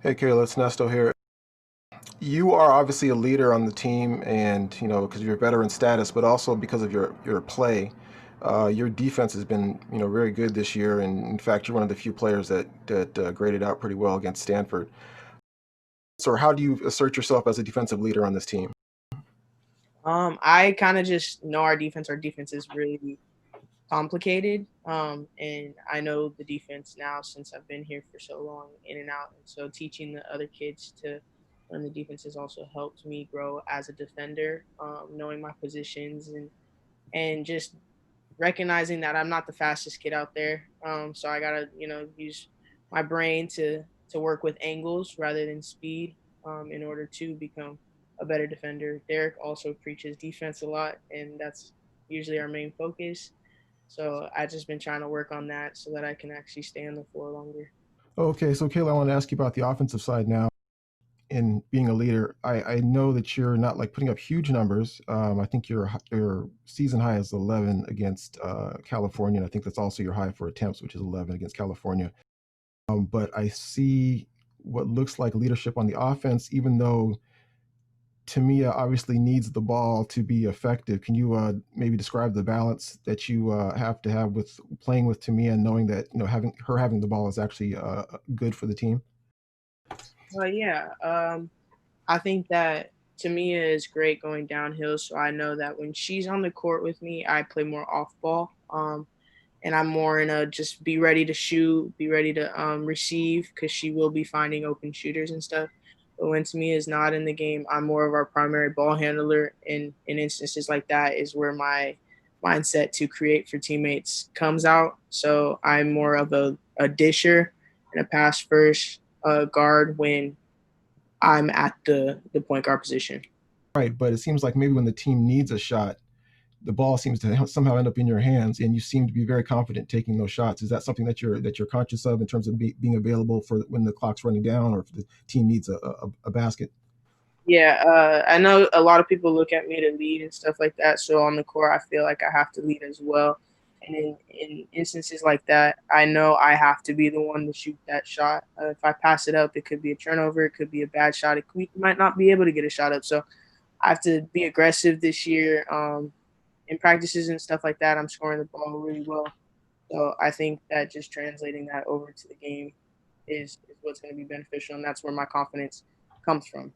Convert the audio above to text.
Hey Kayla, it's Nesto here. You are obviously a leader on the team, and because of your veteran status, but also because of your play. Your defense has been very good this year, and in fact, you're one of the few players that graded out pretty well against Stanford. So, how do you assert yourself as a defensive leader on this team? I kind of just know our defense. Our defense is really complicated, and I know the defense now since I've been here for so long, in and out. And so teaching the other kids to learn the defense has also helped me grow as a defender, knowing my positions and just recognizing that I'm not the fastest kid out there. So I gotta use my brain to work with angles rather than speed in order to become a better defender. Derek also preaches defense a lot, and that's usually our main focus. So I just been trying to work on that so that I can actually stay on the floor longer. Okay, so Kayla, I want to ask you about the offensive side now. In being a leader, I know that you're not like putting up huge numbers. I think your season high is 11 against California, and I think that's also your high for attempts, which is 11 against California. But I see what looks like leadership on the offense, even though Tameiya obviously needs the ball to be effective. Can you maybe describe the balance that you have to have with playing with Tameiya and knowing that having the ball is actually good for the team? Yeah, I think that Tamia is great going downhill. So I know that when she's on the court with me, I play more off ball. And I'm more in a just be ready to shoot, be ready to receive because she will be finding open shooters and stuff. But when Tamia is not in the game, I'm more of our primary ball handler. And in instances like that is where my mindset to create for teammates comes out. So I'm more of a disher and a pass first guard when I'm at the point guard position. Right, but it seems like maybe when the team needs a shot, the ball seems to somehow end up in your hands, and you seem to be very confident taking those shots. Is that something that you're conscious of in terms of being available for when the clock's running down, or if the team needs a basket? Yeah, I know a lot of people look at me to lead and stuff like that. So on the court, I feel like I have to lead as well. And in instances like that, I know I have to be the one to shoot that shot. If I pass it up, it could be a turnover, it could be a bad shot. We might not be able to get a shot up. So I have to be aggressive this year. In practices and stuff like that, I'm scoring the ball really well. So I think that just translating that over to the game is what's going to be beneficial, and that's where my confidence comes from.